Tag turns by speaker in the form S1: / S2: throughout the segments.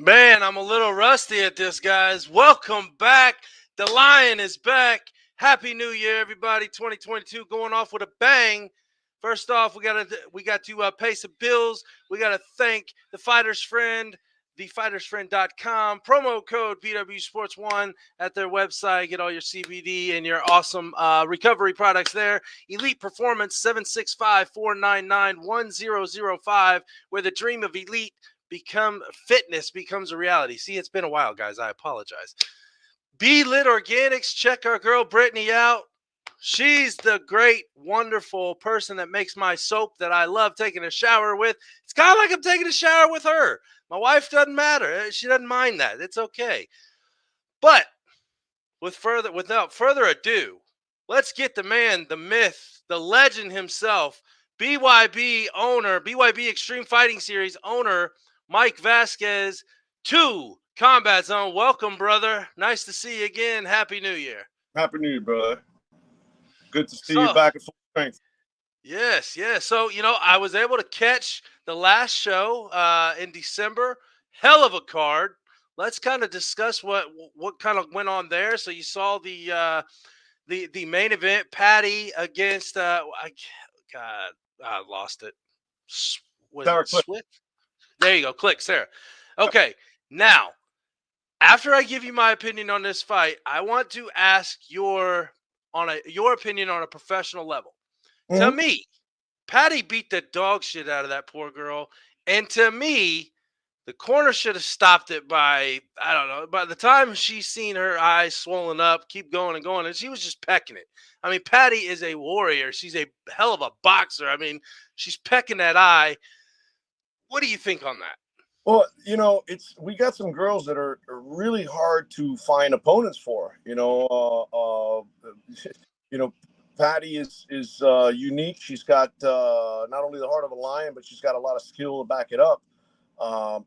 S1: Man, I'm a little rusty at this, guys. Welcome back. DaLion is back. Happy New Year, everybody. 2022 going off with a bang. First off, we got to pay some bills. We got to thank the Fighter's Friend, thefightersfriend.com. Promo code BWSPORTS1 at their website. Get all your CBD and your awesome recovery products there. Elite Performance 765-499-1005, where the dream of elite fitness becomes a reality. See, it's been a while, guys. I apologize. BeeLit Organics. Check our girl Brittany out. She's the great, wonderful person that makes my soap that I love taking a shower with. It's kind of like I'm taking a shower with her. My wife doesn't matter. She doesn't mind that. It's okay. But without further ado, let's get the man, the myth, the legend himself, BYB Extreme Fighting Series owner, Mike Vazquez, to Combat Zone. Welcome, brother. Nice to see you again. Happy New Year.
S2: Happy New Year, brother. Good to see you back at full strength.
S1: Yes. So, I was able to catch the last show in December. Hell of a card. Let's kind of discuss what kind of went on there. So you saw the main event, Patty against I lost it.
S2: Sarah
S1: Swift? There you go. Click, Sarah. Okay. Now, after I give you my opinion on this fight, I want to ask your opinion on a professional level. Mm-hmm. To me, Patty beat the dog shit out of that poor girl. And to me, the corner should have stopped it by the time she seen her eyes swollen up, keep going and going, and she was just pecking it. I mean, Patty is a warrior. She's a hell of a boxer. I mean, she's pecking that eye. What do you think on that?
S2: Well, we got some girls that are really hard to find opponents for. Patty is unique. She's got not only the heart of a lion, but she's got a lot of skill to back it up.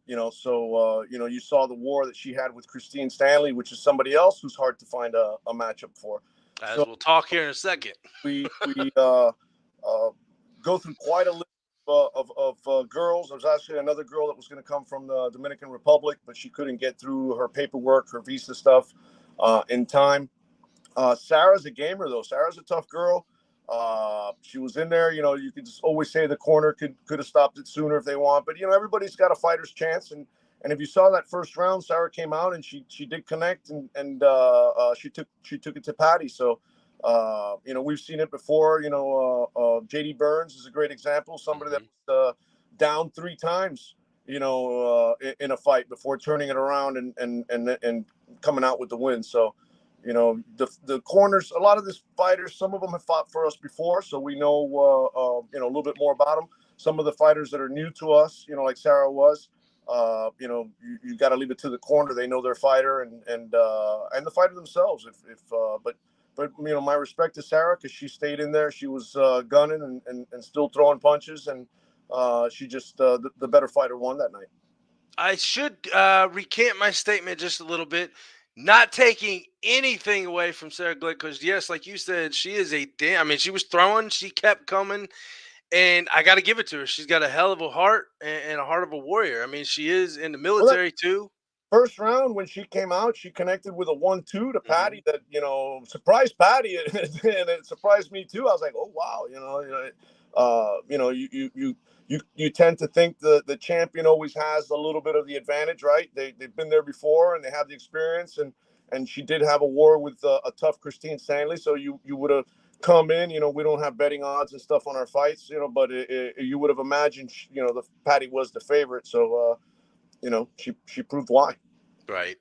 S2: You saw the war that she had with Christine Stanley, which is somebody else who's hard to find a matchup for.
S1: As we'll talk here in a second.
S2: We go through quite a list of girls. There was actually another girl that was going to come from the Dominican Republic, but she couldn't get through her paperwork, her visa stuff in time. Sarah's a gamer, though. Sarah's a tough girl. She was in there. You could just always say the corner could have stopped it sooner if they want. But, everybody's got a fighter's chance. And if you saw that first round, Sarah came out and she did connect and she took it to Patty. So, we've seen it before. JD Burns is a great example. Somebody that was down 3 times, in a fight before turning it around and coming out with the win. So, the corners, a lot of these fighters, some of them have fought for us before, so we know, a little bit more about them. Some of the fighters that are new to us, like Sarah was, you got to leave it to the corner. They know their fighter and the fighter themselves. But my respect to Sarah, because she stayed in there. She was gunning and still throwing punches, and she just the better fighter won that night.
S1: I should recant my statement just a little bit. Not taking anything away from Sarah Glick, because yes, like you said, she is she was throwing, she kept coming, and I got to give it to her. She's got a hell of a heart and a heart of a warrior. I mean, she is in the military too.
S2: First round, when she came out, she connected with a 1-2 to Patty that, surprised Patty, and it surprised me too. I was like, oh, wow, you tend to think the champion always has a little bit of the advantage, right? They've been there before and they have the experience, and she did have a war with a tough Christine Stanley, so you would have come in, we don't have betting odds and stuff on our fights, but you would have imagined, the Patty was the favorite, so she proved why.
S1: Right.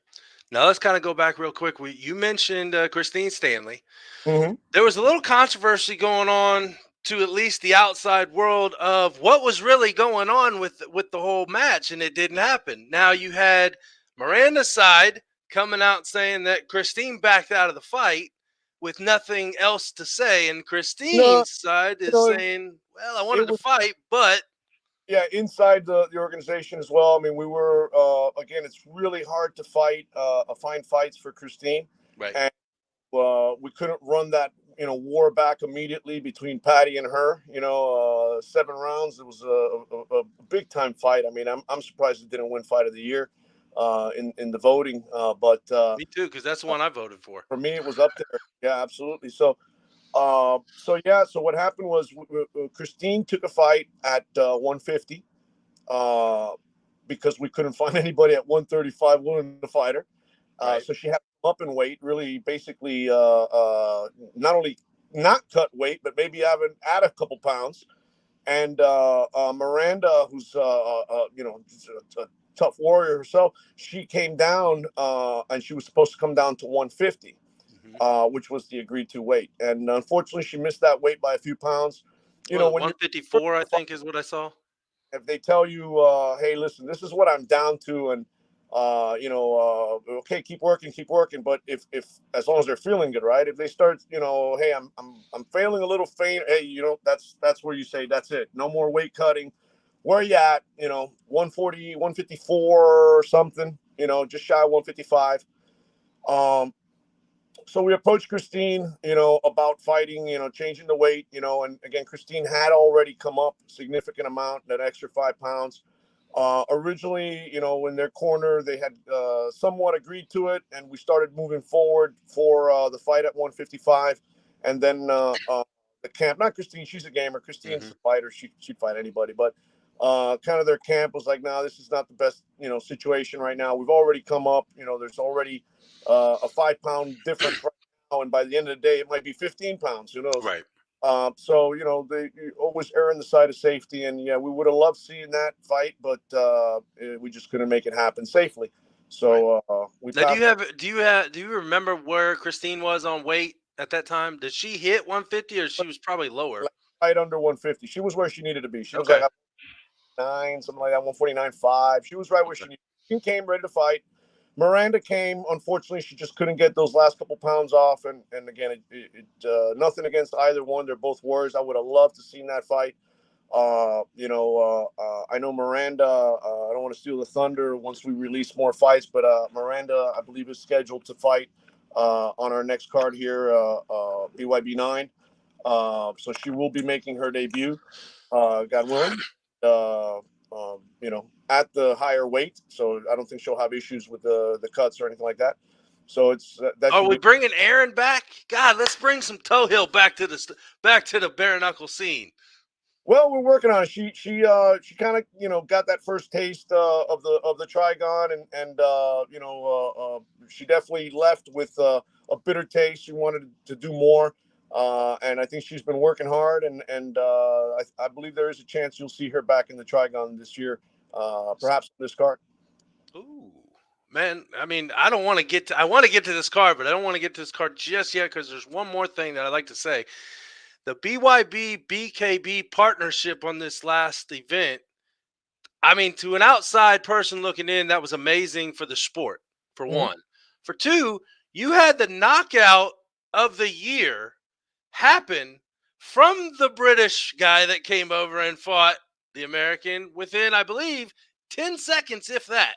S1: Now let's kind of go back real quick. You mentioned Christine Stanley.
S2: Mm-hmm.
S1: There was a little controversy going on to at least the outside world of what was really going on with the whole match, and it didn't happen. Now you had Miranda's side coming out saying that Christine backed out of the fight with nothing else to say, and Christine's side is saying, well, I wanted to fight, but...
S2: Yeah, inside the organization as well. I mean, we were, again, it's really hard to find fights for Christine.
S1: Right.
S2: And we couldn't run that, war back immediately between Patty and her. 7 rounds. It was a big time fight. I mean, I'm surprised it didn't win fight of the year. in the voting. But
S1: Me too, because that's the one I voted for.
S2: for me, it was up there. Yeah, absolutely. So so what happened was Christine took a fight at 150 uh, because we couldn't find anybody at 135 willing to fight her.
S1: Right.
S2: So she had to come up in weight, really, basically, not only not cut weight, but maybe even add a couple pounds. And Miranda, who's a tough warrior herself, she came down, and she was supposed to come down to 150, which was the agreed to weight. And unfortunately, she missed that weight by a few pounds. You know,
S1: Well,
S2: when you're
S1: 154, I think, is what I saw.
S2: if they tell you, hey, listen, this is what I'm down to, and okay, keep working. But if as long as they're feeling good, right? If they start, hey, I'm feeling a little faint. Hey, that's where you say that's it. No more weight cutting. Where are you at? 140, 154 or something. Just shy of 155. So we approached Christine, about fighting, changing the weight, and again, Christine had already come up a significant amount, that extra 5 pounds. Originally, in their corner, they had somewhat agreed to it, and we started moving forward for the fight at 155. And then the camp, not Christine, she's a gamer. Christine's a fighter. She'd fight anybody, but kind of their camp was like, no, this is not the best, situation right now. We've already come up, there's already a 5 pound difference right now, and by the end of the day, it might be 15 pounds. Who knows?
S1: Right.
S2: So they always err on the side of safety, and yeah, we would have loved seeing that fight, but we just couldn't make it happen safely. So we
S1: Now,
S2: passed.
S1: do you remember where Christine was on weight at that time? Did she hit 150 or she was probably lower?
S2: Right under 150. She was where she needed to be. She was
S1: Okay.
S2: like 9, something like that, 149.5. She was right where she needed. She came ready to fight. Miranda came. Unfortunately, she just couldn't get those last couple pounds off. And again, nothing against either one. They're both warriors. I would have loved to seen that fight. I know Miranda. I don't want to steal the thunder once we release more fights, but Miranda, I believe, is scheduled to fight on our next card here, BYB 9. So she will be making her debut, God willing. At the higher weight, so I don't think she'll have issues with the cuts or anything like that. So that
S1: Are
S2: should
S1: we
S2: be.
S1: bringing Aaron back? God, let's bring some toe hill back to the bare knuckle scene.
S2: Well, we're working on it. She kind of got that first taste of the Trigon, and she definitely left with a bitter taste. She wanted to do more, and I think she's been working hard, and I believe there is a chance you'll see her back in the Trigon this year, perhaps this card.
S1: Ooh, man. I mean, I don't want to get to. I want to get to this card, but I don't want to get to this card just yet because there's one more thing that I'd like to say. The BYB BKB partnership on this last event. I mean, to an outside person looking in, that was amazing for the sport. For
S2: Mhm.
S1: one, for two, you had the knockout of the year happen from the British guy that came over and fought the American within, I believe, 10 seconds, if that.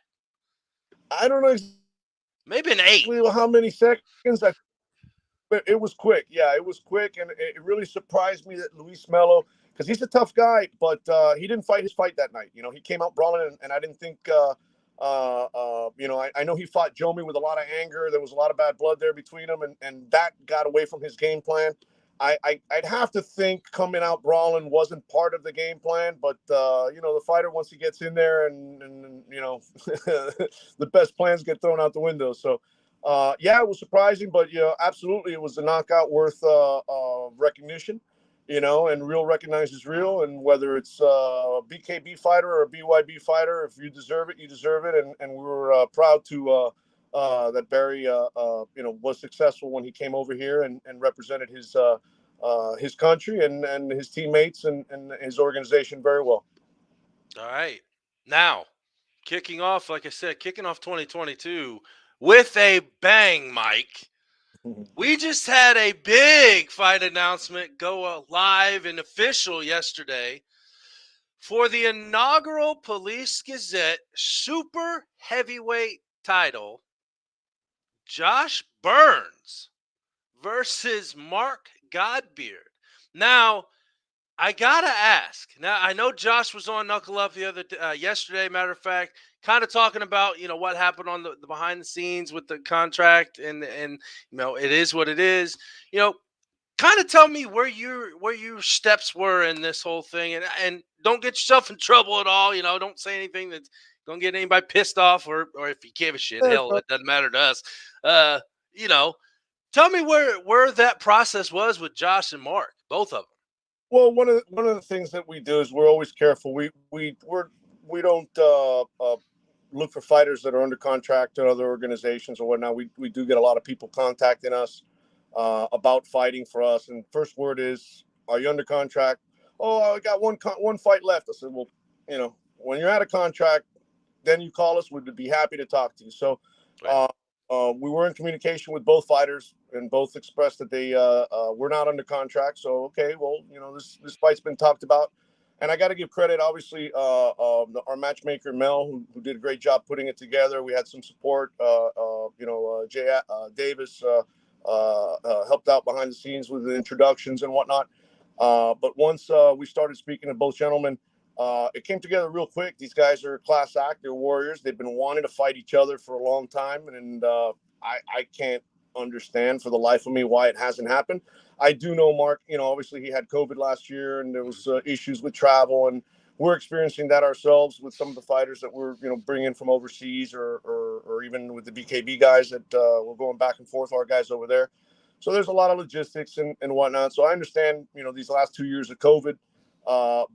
S2: I don't know
S1: Maybe an 8.
S2: exactly how many seconds. But it was quick. Yeah, it was quick, and it really surprised me that Luis Melo, because he's a tough guy, but he didn't fight his fight that night. He came out brawling, and I didn't think. I know he fought Jomi with a lot of anger. There was a lot of bad blood there between them, and that got away from his game plan. I'd have to think coming out brawling wasn't part of the game plan, but the fighter, once he gets in there, and the best plans get thrown out the window. So yeah, it was surprising, but absolutely, it was a knockout worth recognition, and real recognizes real. And whether it's a BKB fighter or a BYB fighter, if you deserve it, you deserve it. And we were proud to that Barry, was successful when he came over here and represented his country and his teammates and his organization very well.
S1: All right. Now, kicking off, like I said, kicking off 2022 with a bang, Mike. We just had a big fight announcement go live and official yesterday for the inaugural Police Gazette Super Heavyweight title. Josh Burns versus Mark Godbeard. Now, I gotta ask. Now I know Josh was on Knuckle Up the other yesterday. Matter of fact, kind of talking about what happened on the behind the scenes with the contract, and it is what it is. You know, kind of tell me where your steps were in this whole thing, and don't get yourself in trouble at all. Don't say anything that's gonna get anybody pissed off, or if you give a shit,
S2: Yeah,
S1: hell, it doesn't matter to us. Uh, you know, tell me where that process was with Josh and Mark, both of them.
S2: well, one of the things that we do is we're always careful. We don't look for fighters that are under contract to other organizations or whatnot. We do get a lot of people contacting us about fighting for us, and first word is, "Are you under contract?" "Oh, I got one fight left." I said, "Well, when you're out of contract, then you call us. We'd be happy to talk to you." So
S1: Right.
S2: uh, we were in communication with both fighters, and both expressed that they were not under contract. So okay, well, this fight's been talked about, and I got to give credit, obviously, our matchmaker Mel, who did a great job putting it together. We had some support. Jay Davis helped out behind the scenes with the introductions and whatnot. But once we started speaking to both gentlemen, it came together real quick. These guys are class act. They're warriors. They've been wanting to fight each other for a long time, and I can't understand for the life of me why it hasn't happened. I do know Mark. Obviously he had COVID last year, and there was issues with travel, and we're experiencing that ourselves with some of the fighters that we're bringing from overseas, or even with the BKB guys that we're going back and forth. Our guys over there. So there's a lot of logistics and whatnot. So I understand these last 2 years of COVID.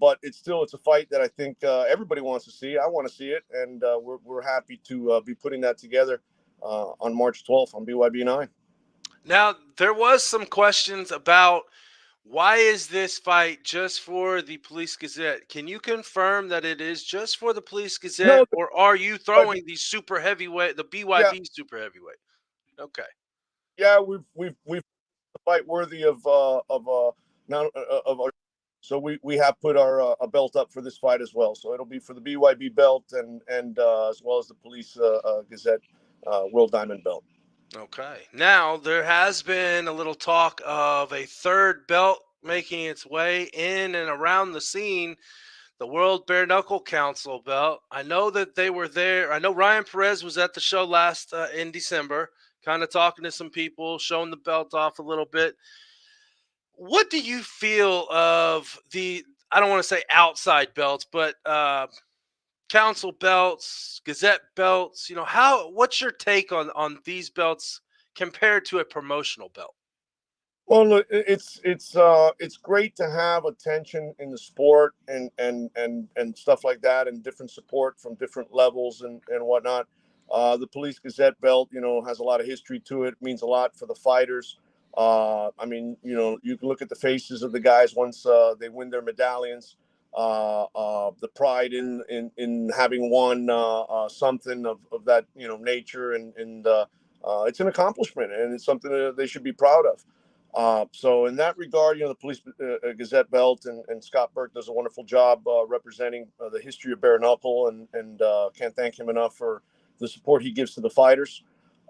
S2: But it's a fight that I think everybody wants to see. I want to see it, and we're happy to be putting that together on March 12th on BYB 9.
S1: Now, there was some questions about why is this fight just for the Police Gazette? Can you confirm that it is just for the Police Gazette,
S2: No,
S1: or are you
S2: BYB,
S1: throwing the super heavyweight, the
S2: yeah,
S1: BYB super heavyweight? Okay.
S2: yeah, we've a fight worthy of now of our. So we have put our a belt up for this fight as well. So it'll be for the BYB belt, and as well as the Police Gazette World Diamond belt.
S1: Okay. Now, there has been a little talk of a third belt making its way in and around the scene, the World Bare Knuckle Council belt. I know that they were there. I know Ryan Perez was at the show last in December, kind of talking to some people, showing the belt off a little bit. What do you feel of the, I don't want to say outside belts, but council belts, Gazette belts? What's your take on these belts compared to a promotional belt?
S2: Well, look, it's great to have attention in the sport, and stuff like that, and different support from different levels and whatnot. The Police Gazette belt, has a lot of history to it. Means a lot for the fighters. I mean, you can look at the faces of the guys once they win their medallions. The pride in having won something of that nature, and it's an accomplishment, and it's something that they should be proud of. So in that regard, the Police Gazette belt, and Scott Burke does a wonderful job representing the history of bare knuckle, and can't thank him enough for the support he gives to the fighters.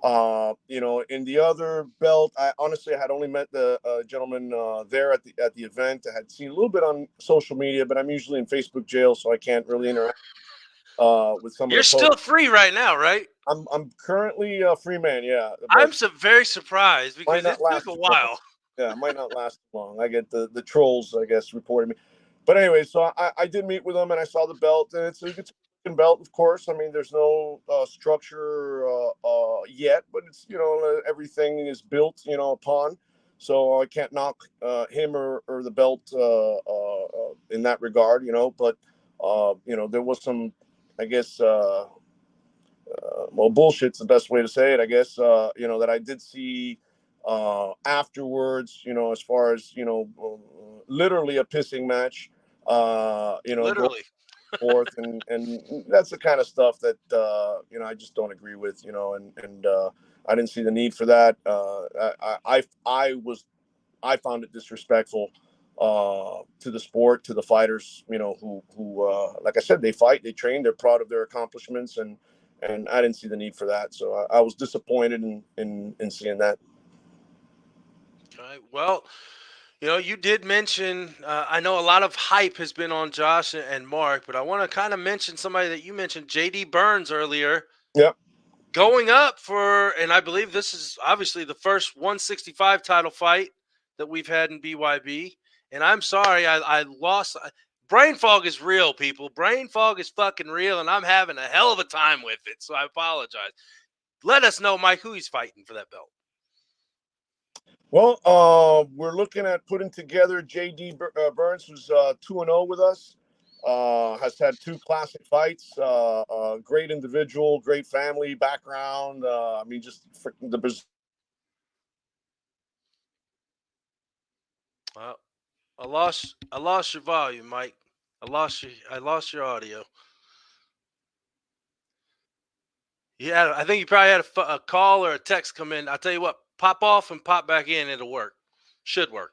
S2: In the other belt, I honestly had only met the gentleman there at the event. I had seen a little bit on social media, but I'm usually in Facebook jail, so I can't really interact with some of
S1: You're
S2: the posts.
S1: still free right now, right?
S2: I'm currently a free man, yeah, but
S1: I'm very surprised
S2: might
S1: because
S2: not
S1: it took
S2: last
S1: a
S2: too long.
S1: while.
S2: Yeah, it might not last long. I get the trolls, I guess, reporting me. But anyway, so I did meet with them, and I saw the belt, and it's a good belt, of course. I mean, there's no structure yet, but it's everything is built upon. So I can't knock him or the belt in that regard, But there was some, I guess. Well, bullshit's the best way to say it, I guess. That I did see afterwards. As far as literally a pissing match. Going
S1: Literally.
S2: forth, and that's the kind of stuff that I just don't agree with. And I didn't see the need for that. I found it disrespectful to the sport, to the fighters, who like I said, they fight, they train, they're proud of their accomplishments, and I didn't see the need for that. So I was disappointed in seeing that.
S1: Okay. Well, You did mention, I know a lot of hype has been on Josh and Mark, but I want to kind of mention somebody that you mentioned, JD Burns, earlier,
S2: Yep.
S1: going up for, and I believe this is obviously the first 165 title fight that we've had in BYB. And I'm sorry, I lost. Brain fog is real, people. Brain fog is fucking real, and I'm having a hell of a time with it. So I apologize. Let us know, Mike, who he's fighting for that belt.
S2: Well, we're looking at putting together JD Burns, who's 2-0 with us. Has had 2 classic fights. Great individual, great family background. I mean, just freaking the business.
S1: Well, I lost your volume, Mike. I lost your audio. Yeah, I think you probably had a call or a text come in. I'll tell you what, pop off and pop back in. It'll work. Should work.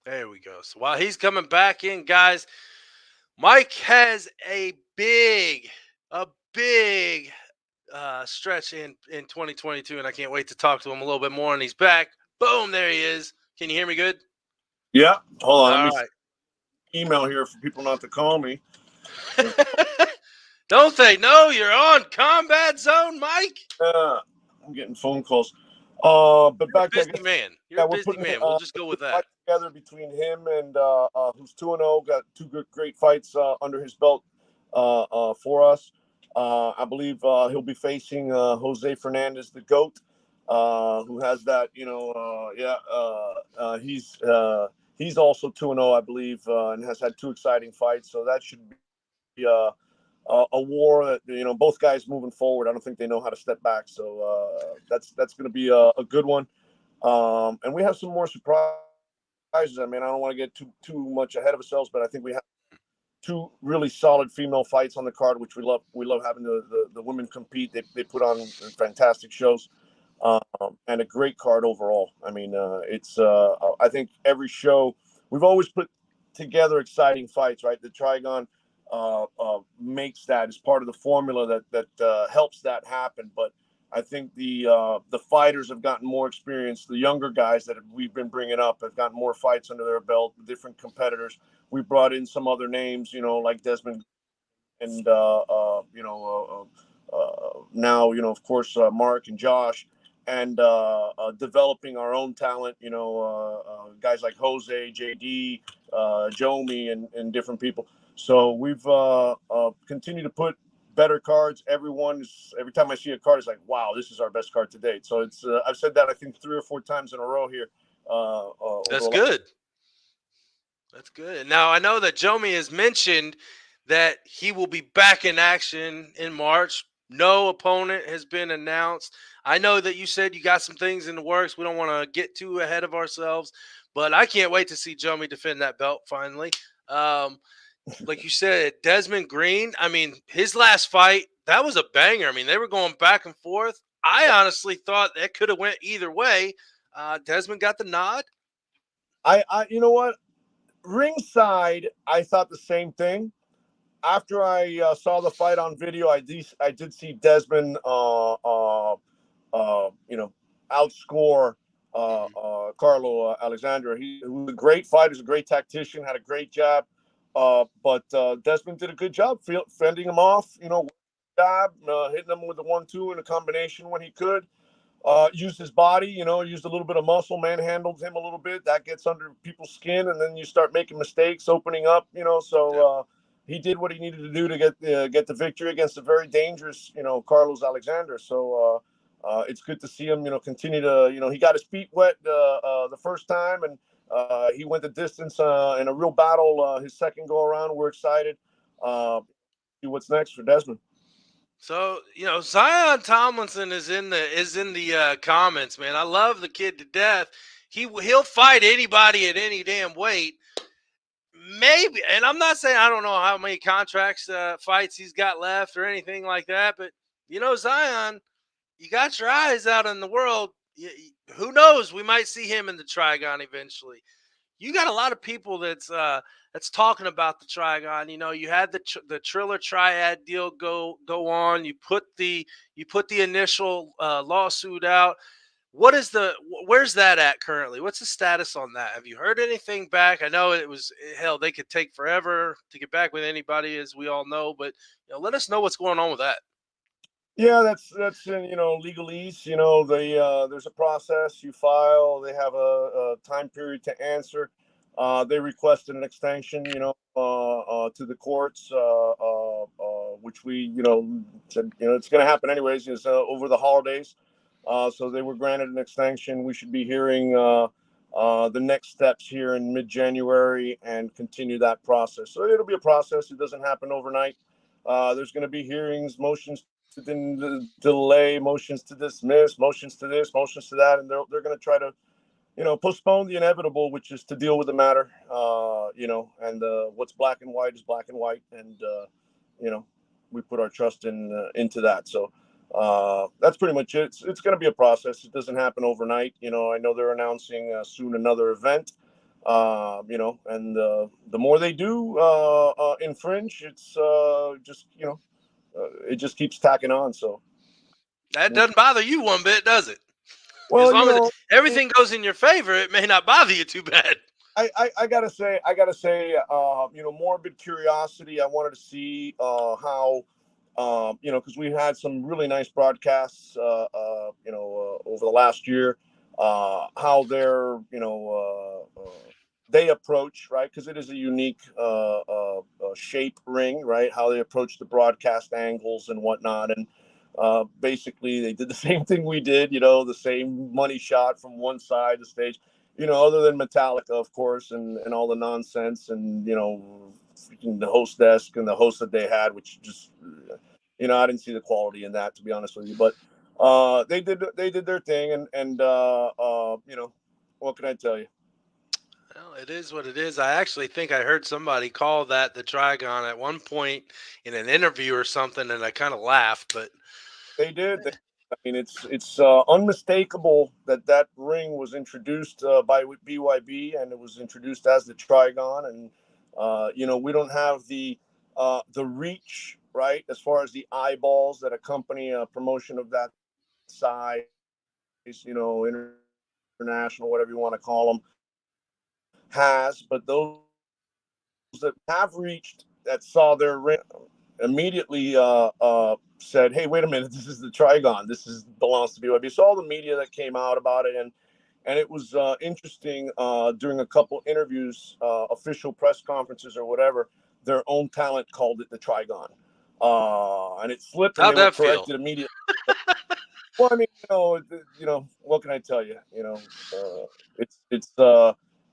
S1: There we go. So while he's coming back in, guys, Mike has a big stretch in 2022, and I can't wait to talk to him a little bit more. And he's back. Boom, there he is. Can you hear me good?
S2: Yeah. Hold on.
S1: All
S2: Let me
S1: right.
S2: email here for people not to call me.
S1: Don't they know you're on Combat Zone, Mike?
S2: I'm getting phone calls. But
S1: You're
S2: back
S1: a busy man. You're a busy man. We'll just go with that.
S2: Together between him and who's 2-0, got 2 great fights under his belt for us. I believe he'll be facing Jose Fernandez, the GOAT, who has that. He's also 2-0, I believe, and has had 2 exciting fights. So that should be a war that both guys moving forward. I don't think they know how to step back. So that's going to be a good one. And we have some more surprises. I mean, I don't want to get too much ahead of ourselves, but I think we have 2 really solid female fights on the card, which we love. We love having the women compete. They put on fantastic shows, and a great card overall. I mean, it's I think every show we've always put together exciting fights, right? The Trigon makes that as part of the formula that helps that happen. But I think the fighters have gotten more experience. The younger guys that we've been bringing up have gotten more fights under their belt, different competitors. We brought in some other names, like Desmond and now of course Mark and Josh, and developing our own talent. Guys like Jose, JD, Jomi, and different people. So we've continued to put better cards. Every time I see a card, it's like, wow, this is our best card to date. So it's I've said that I think 3 or 4 times in a row here.
S1: That's good. That's good. Now I know that Jomi has mentioned that he will be back in action in March. No opponent has been announced. I know that you said you got some things in the works. We don't want to get too ahead of ourselves, but I can't wait to see Jomi defend that belt finally. Like you said, Desmond Green, I mean, his last fight, that was a banger. I mean, they were going back and forth. I honestly thought that could have went either way. Desmond got the nod.
S2: You know what? Ringside, I thought the same thing. After I saw the fight on video, I did see Desmond, outscore Carlo Alexandra. He was a great fighter, he's a great tactician, had a great jab. But Desmond did a good job fending him off. Jab, hitting him with the 1-2 in a combination when he could. Used his body, used a little bit of muscle, manhandled him a little bit. That gets under people's skin, and then you start making mistakes, opening up. So he did what he needed to do to get the victory against a very dangerous, Carlos Alexander. So it's good to see him, continue to, he got his feet wet the first time, and he went the distance in a real battle. His second go around, we're excited. See what's next for Desmond.
S1: So Zion Tomlinson is in the comments, man. I love the kid to death. He'll fight anybody at any damn weight. Maybe, and I'm not saying I don't know how many contracts fights he's got left or anything like that, but Zion, you got your eyes out in the world. Who knows? We might see him in the Trigon eventually. you got a lot of people that's talking about the Trigon. You know, you had the Triller Triad deal go on. You put the initial lawsuit out. Where's that at currently? What's the status on that? Have you heard anything back? I know it was hell. They could take forever to get back with anybody, as we all know. But let us know what's going on with that.
S2: Yeah, that's legalese. There's a process. You file. They have a time period to answer. They requested an extension, to the courts, which we, said, it's going to happen anyways. It's over the holidays. So they were granted an extension. We should be hearing the next steps here in mid-January and continue that process. So it'll be a process. It doesn't happen overnight. There's going to be hearings, motions to delay, motions to dismiss, motions to this, motions to that, and they're going to try to, postpone the inevitable, which is to deal with the matter, and what's black and white is black and white, and we put our trust into that. So that's pretty much it. It's going to be a process. It doesn't happen overnight. I know they're announcing soon another event. And the more they do infringe, it's just it just keeps tacking on. So
S1: that doesn't bother you one bit, does it?
S2: Well,
S1: as long as everything goes in your favor, it may not bother you too bad.
S2: I gotta say, morbid curiosity. I wanted to see how, because we've had some really nice broadcasts, over the last year, how they're, they approach, right? Because it is a unique shape ring, right? How they approach the broadcast angles and whatnot, and basically they did the same thing we did, the same money shot from one side of the stage, other than Metallica, of course, and all the nonsense, and the host desk and the host that they had, which just, I didn't see the quality in that, to be honest with you. But they did their thing, and what can I tell you?
S1: Well, it is what it is. I actually think I heard somebody call that the Trigon at one point in an interview or something, and I kind of laughed. But
S2: they did. I mean, it's unmistakable that ring was introduced by BYB, and it was introduced as the Trigon, and we don't have the reach, right, as far as the eyeballs that accompany a promotion of that size, international, whatever you want to call them, has. But those that have reached, that saw their ring, immediately said, "Hey, wait a minute! This is the Trigon. This belongs to BYB." So all the media that came out about it, and it was interesting during a couple interviews, official press conferences or whatever. Their own talent called it the Trigon, and it slipped, and
S1: how'd
S2: they were
S1: that feel?
S2: corrected immediately. Well, I mean, what can I tell you?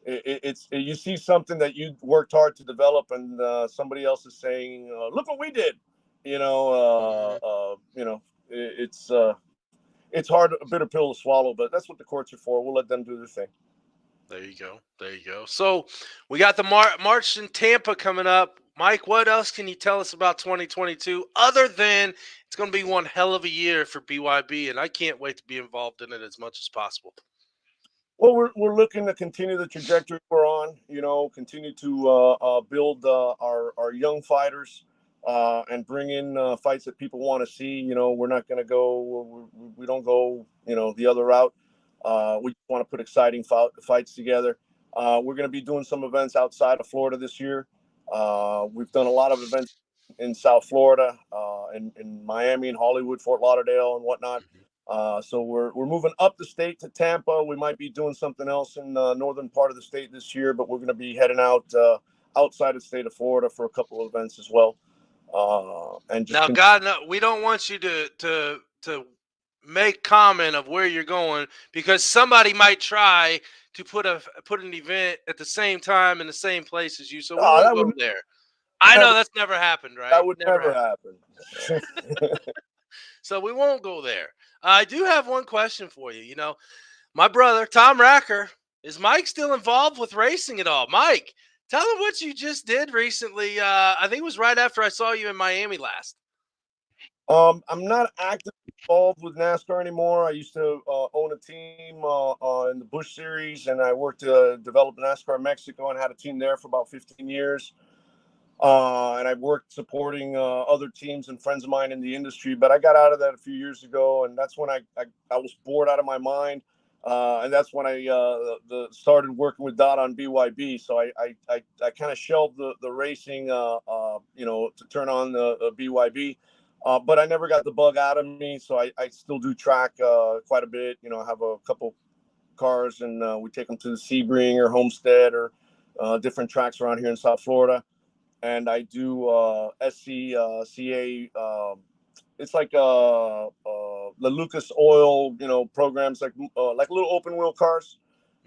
S2: It's you see something that you worked hard to develop, and somebody else is saying, "Look what we did." It's hard, a bitter pill to swallow, but that's what the courts are for. We'll let them do their thing.
S1: There you go. There you go. So we got the March in Tampa coming up. Mike, what else can you tell us about 2022 other than it's going to be one hell of a year for BYB, and I can't wait to be involved in it as much as possible.
S2: Well, we're looking to continue the trajectory we're on, continue to build our young fighters and bring in fights that people want to see. We're not going to go, we don't go, the other route. We want to put exciting fights together. We're going to be doing some events outside of Florida this year. We've done a lot of events in South Florida, in Miami and Hollywood, Fort Lauderdale and whatnot. So we're moving up the state to Tampa. We might be doing something else in the northern part of the state this year, but we're going to be heading out outside of the state of Florida for a couple of events as well. And just
S1: now, God, no, we don't want you to make comment of where you're going, because somebody might try to put an event at the same time in the same place as you. So we won't go there. I know that's never happened, right?
S2: That would never happen.
S1: So we won't go there. I do have one question for you. My brother, Tom Racker, is Mike still involved with racing at all? Mike, tell him what you just did recently. I think it was right after I saw you in Miami last.
S2: I'm not actively involved with NASCAR anymore. I used to own a team in the Busch Series, and I worked to develop NASCAR Mexico and had a team there for about 15 years. And I've worked supporting other teams and friends of mine in the industry. But I got out of that a few years ago, and that's when I was bored out of my mind. And that's when I started working with Dot on BYB. So I kind of shelved the racing, to turn on the BYB. But I never got the bug out of me. So I still do track quite a bit. I have a couple cars, and we take them to the Sebring or Homestead or different tracks around here in South Florida. And I do SCCA. It's like the Lucas Oil, programs like little open wheel cars.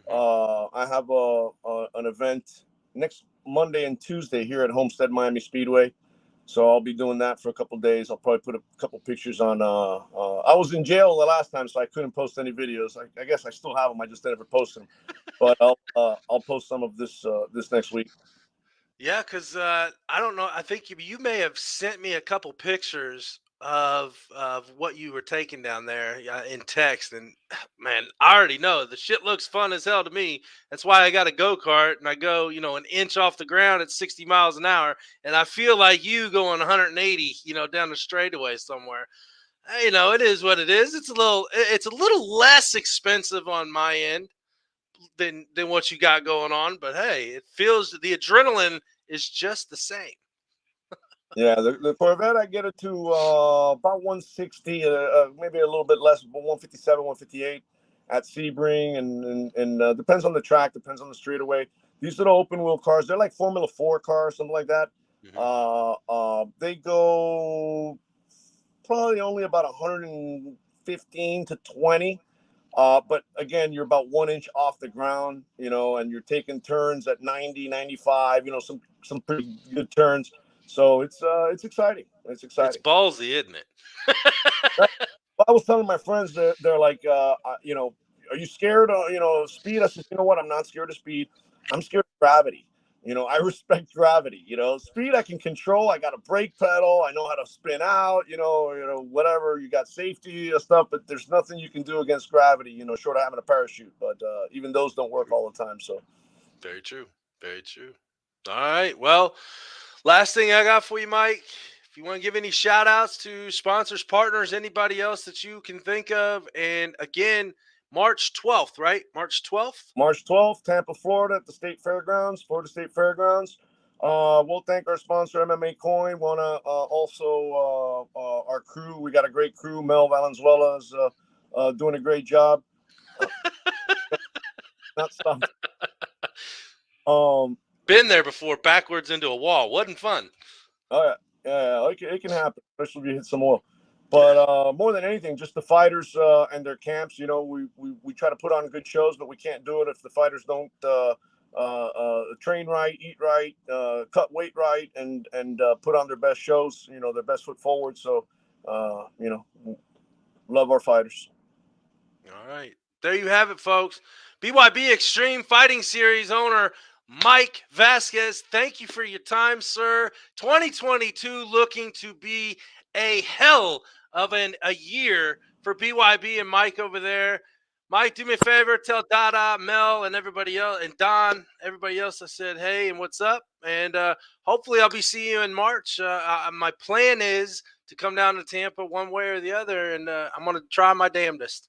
S2: I have an event next Monday and Tuesday here at Homestead Miami Speedway, so I'll be doing that for a couple of days. I'll probably put a couple pictures on. I was in jail the last time, so I couldn't post any videos. I guess I still have them. I just never post them, but I'll post some of this next week.
S1: Yeah, because I don't know. I think you may have sent me a couple pictures of what you were taking down there in text, and man, I already know the shit looks fun as hell to me. That's why I got a go kart, and I go, an inch off the ground at 60 miles an hour, and I feel like you going 180, down the straightaway somewhere. It is what it is. It's a little less expensive on my end than what you got going on. But hey, it feels the adrenaline is just the same.
S2: Yeah, the Corvette, I get it to about 160, maybe a little bit less, but 157, 158 at Sebring, and depends on the track, depends on the straightaway. These little open wheel cars, they're like Formula 4 cars, something like that. They go probably only about 115 to 20. But again, you're about 1 inch off the ground, and you're taking turns at 90, 95, some pretty good turns. So it's exciting. It's
S1: It's
S2: exciting.
S1: ballsy, isn't it?
S2: I was telling my friends that they're like, are you scared of, speed? I said, you know what? I'm not scared of speed. I'm scared of gravity. I respect gravity. Speed I can control. I got a brake pedal. I know how to spin out. Whatever. You got safety stuff, but there's nothing you can do against gravity. Short of having a parachute. But even those don't work all the time. So
S1: Very true. Very true. All right. Well, last thing I got for you, Mike. If you want to give any shout outs to sponsors, partners, anybody else that you can think of. And again, March 12th, right? March 12th.
S2: March 12th, Tampa, Florida, at the State Fairgrounds, Florida State Fairgrounds. We'll thank our sponsor, MMA Coin. Want to also our crew. We got a great crew. Mel Valenzuela is doing a great job. Not stumped.
S1: Been there before, backwards into a wall. Wasn't fun.
S2: Oh yeah, it can happen, especially if you hit some oil. But more than anything, just the fighters and their camps. We try to put on good shows, but we can't do it if the fighters don't train right, eat right, cut weight right, and put on their best shows. Their best foot forward. So, love our fighters.
S1: All right. There you have it, folks. BYB Extreme Fighting Series owner Mike Vazquez, thank you for your time, sir. 2022 looking to be a hell of a year for BYB and Mike over there. Mike, do me a favor, tell Dada, Mel, and everybody else, and Don, everybody else, I said, hey, and what's up? And hopefully I'll be seeing you in March. My plan is to come down to Tampa one way or the other, and I'm going to try my damnedest.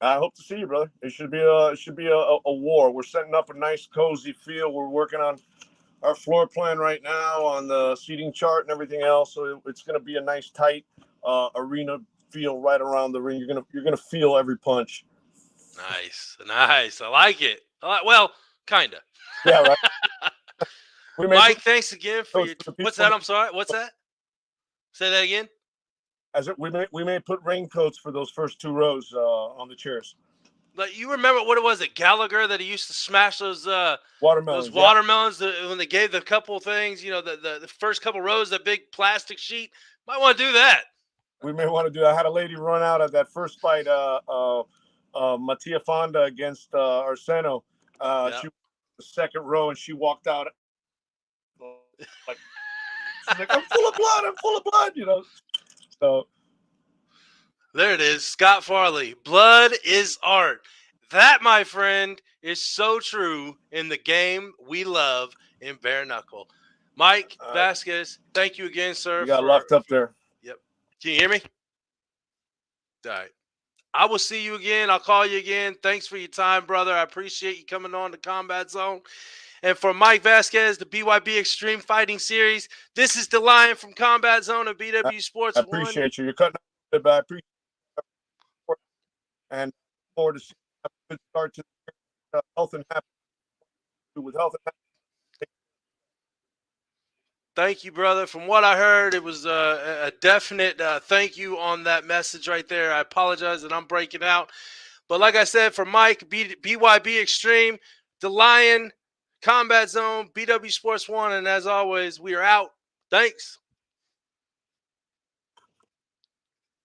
S2: I hope to see you, brother. It should be a war. We're setting up a nice, cozy feel. We're working on our floor plan right now on the seating chart and everything else. So it's going to be a nice, tight arena feel right around the ring. You're gonna feel every punch.
S1: Nice. I like it. Well, kind of.
S2: Yeah, right.
S1: Mike, thanks again for your.
S2: For
S1: What's that? I'm sorry. What's that? Say that again.
S2: We may put raincoats for those first two rows on the chairs.
S1: Like, you remember what it was at Gallagher that he used to smash those
S2: watermelons?
S1: Those watermelons when they gave the couple things, the first couple rows, that big plastic sheet. Might want to do that.
S2: We may want to do that. I had a lady run out at that first fight, Mattia Fonda against Arseno. She was the second row, and she walked out like she's like, I'm full of blood. So
S1: there it is. Scott Farley. Blood is art. That, my friend, is so true in the game we love in bare knuckle. Mike Vazquez, thank you again, sir.
S2: you got locked up there.
S1: Yep. Can you hear me? All right. I will see you again. I'll call you again. Thanks for your time, brother. I appreciate you coming on the Combat Zone. And for Mike Vazquez, the BYB Extreme Fighting Series, this is DaLion from Combat Zone of BW Sports.
S2: I appreciate you. You're cutting up, but I appreciate it. And forward to seeing a good start to health and happiness. With health and happiness.
S1: Thank you, brother. From what I heard, it was a definite thank you on that message right there. I apologize that I'm breaking out. But like I said, for Mike, BYB Extreme, DaLion, Combat Zone, BW Sports 1, and as always, we are out. Thanks.